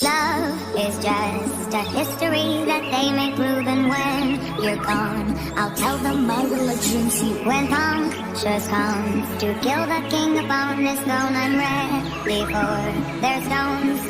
Love is just a history that they make prove, and when you're gone, I'll tell them my religion's he went on. Just comes to kill the king upon his throne. I'm ready for their stones.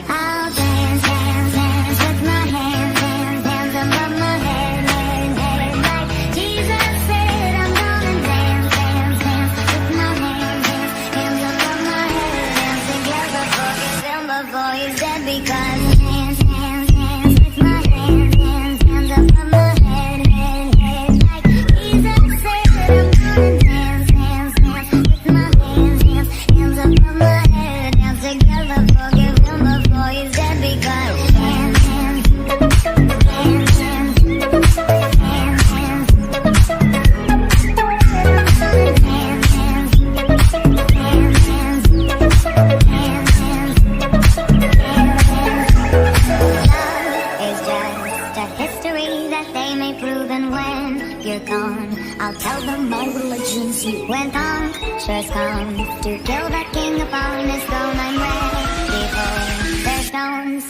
I'll dance, dance, dance with my hands, hands, hands above my head, head, head. Like Jesus said, I'm gonna dance, dance, dance with my hands, hands, hands above my head. Dance together, forgive him before he's dead, because hands, hands, hands with my hands, hands, hands above my head, head, head. Like Jesus said, I'm gonna dance, dance, dance with my hands, hands, hands above my head. Dance together, forgive him before he's dead, because hands, hands, hands, hands, hands, hands. You're gone, I'll tell them my religion's he went on. Just come to kill the king upon his throne. I'm ready for their stones.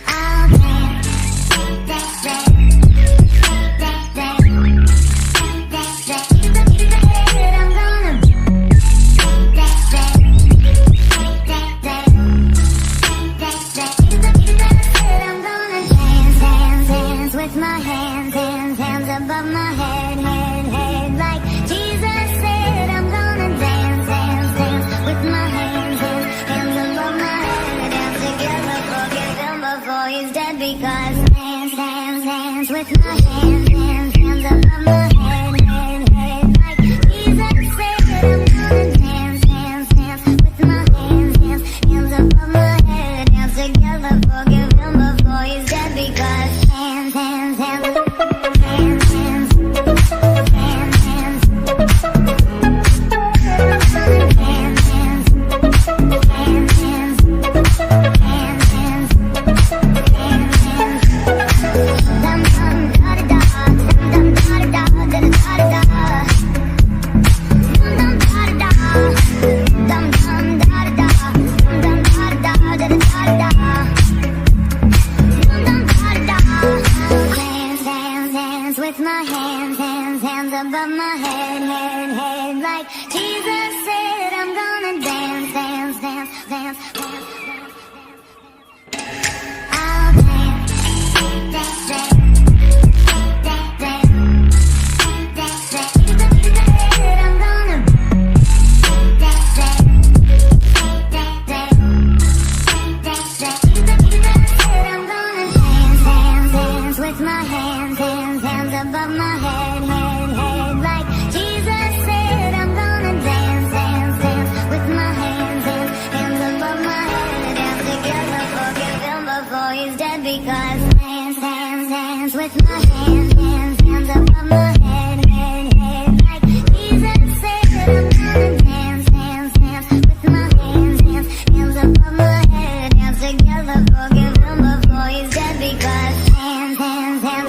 I'll dance, dance, dance, dance, dance, dance, dance. I'm gonna dance, dance, dance, dance, dance. I'm gonna dance, dance, dance with my hands, hands, hands above my head, head, head. Like Jesus said, I'm gonna dance, dance, dance with my hands, hands, hands above my head. Dance together, forgive him before he's dead, because dance, dance, dance with my hands, hands, hands above my head, head, head. Like Jesus said, I'm gonna dance, dance, dance with my hands, hands, hands above my head. Dance together, forgive him before he's dead, because hands, hands, hands. With my hands, hands, hands above my head, head, head. Like Jesus said, I'm gonna dance, dance, dance, dance, dance, dance. I'll dance, dance, dance, dance, dance, dance, dance. I'm gonna dance, dance, dance, dance, dance, dance. I'm gonna dance, dance, dance with my hands, hands, hands above my head, head, head. Like Jesus said, I'm gonna dance, dance, dance with my hands, hands, hands above my head. Dance together, forgive him before he's dead, because dance, dance, dance with my hands, hands, hands above my head, head, head. Like Jesus said, I'm gonna dance, dance, dance with my hands, hands, hands above my head. Dance together, forgive him before he's dead, because hands, hands, hands.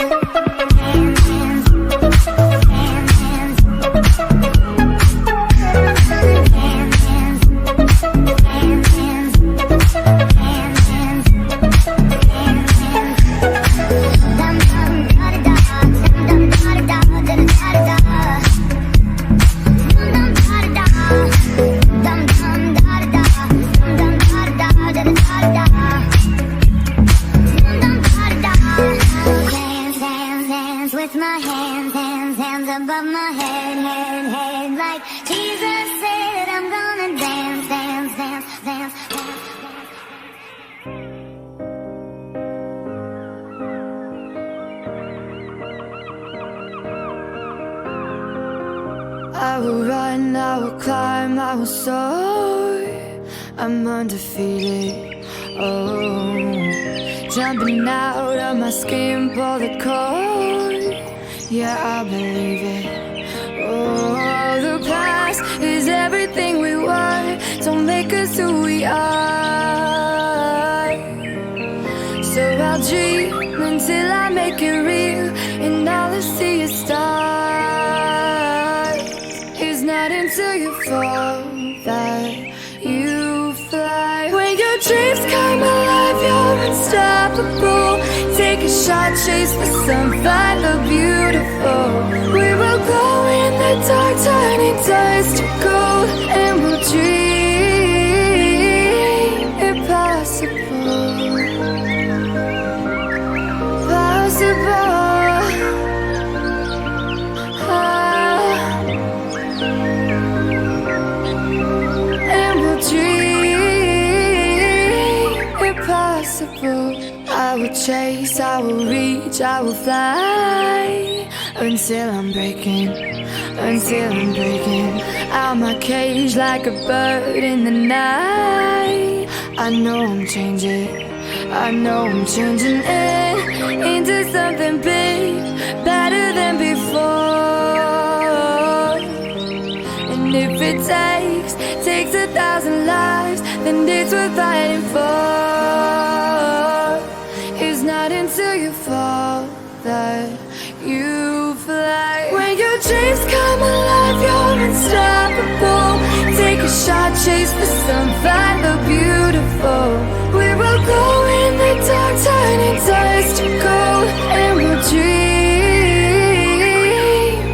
With my hands, hands, hands above my head, head, head. Like Jesus said, I'm gonna dance, dance, dance, dance, dance. I will run, I will climb, I will soar. I'm undefeated. Oh, jumping out of my skin, pull the cord. Yeah, I believe it. Oh, the past is everything we were. Don't make us who we are. So I'll dream until I make it real, and all I see is stars. It's not until you fall that you fly. When your dreams come alive, unstoppable. Take a shot, chase the sun, find the beautiful. We will glow in the dark, turning dust to gold, and we'll dream impossible. Possible. And we'll dream impossible. I will chase, I will reach, I will fly until I'm breaking out my cage like a bird in the night. I know I'm changing into something big, better than before. And if it takes 1,000 lives, then it's worth fighting for. It's not until you fall that you fly. When your dreams come alive, you're unstoppable. Take a shot, chase the sun, find the beautiful. We will go in the dark, turning dust to gold, and we'll dream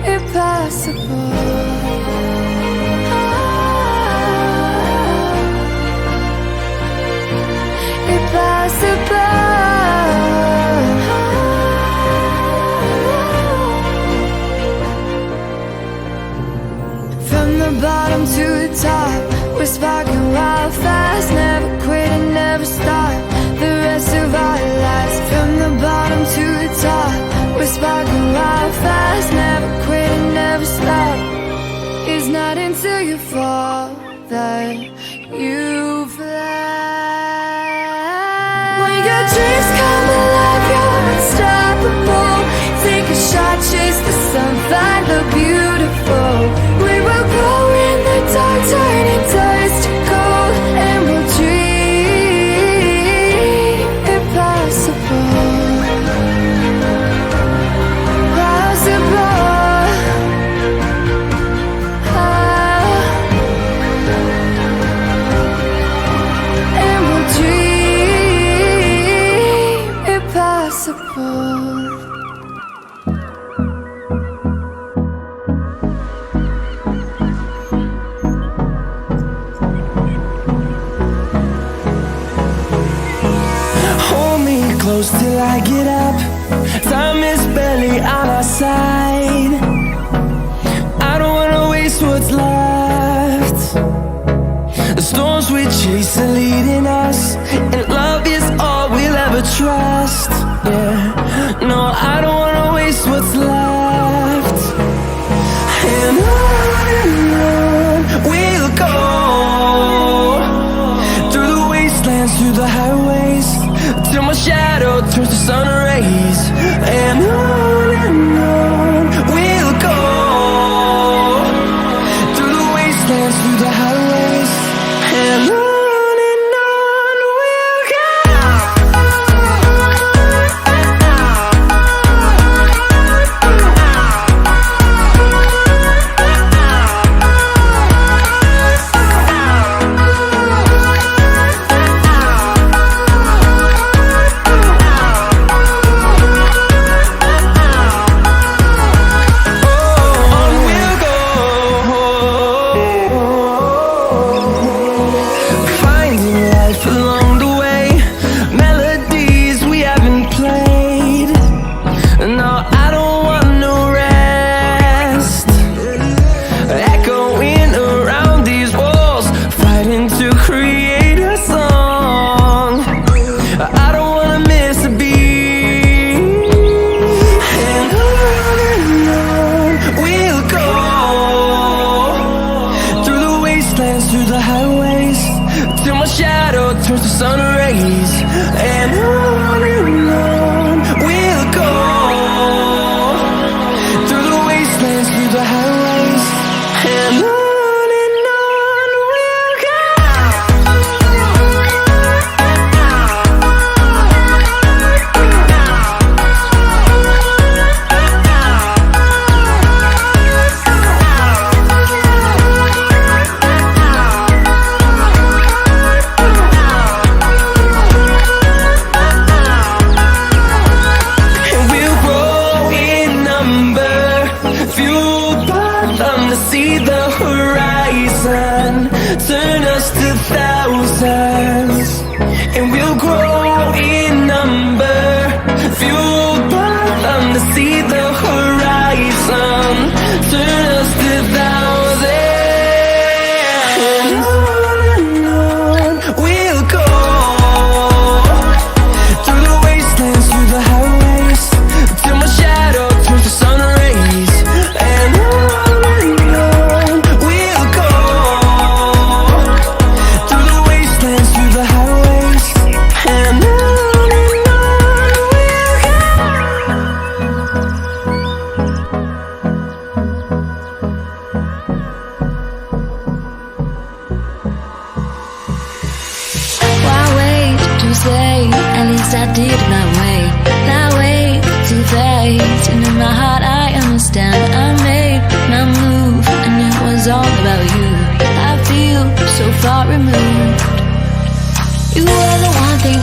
impossible. Impossible. From the bottom to the top, we're sparking wild fast. Never quit and never stop the rest of our lives. From the bottom to the top, we're sparking wild fast. Never quit and never stop. It's not until you fall that you fly. When your dreams come alive, you're unstoppable. Take a shot, chase the sun, find the beautiful. We will go in the dark, turning dust to gold, and we'll dream impossible. Possible. And we'll dream impossible. Close till I get up. Time is barely on our side. I don't wanna waste what's left. The storms we chase are leading us, and love is all we'll ever trust. Yeah, no, I don't wanna waste what's left. And on we'll go, through the wastelands, through the highways, till my shadow turns to sun rays. And on we'll go, through the wastelands, through the highways, and on we'll go. say, at least I did it my way. That way to the face, and in my heart I understand. I made my move, and it was all about you. I feel so far removed. You were the one thing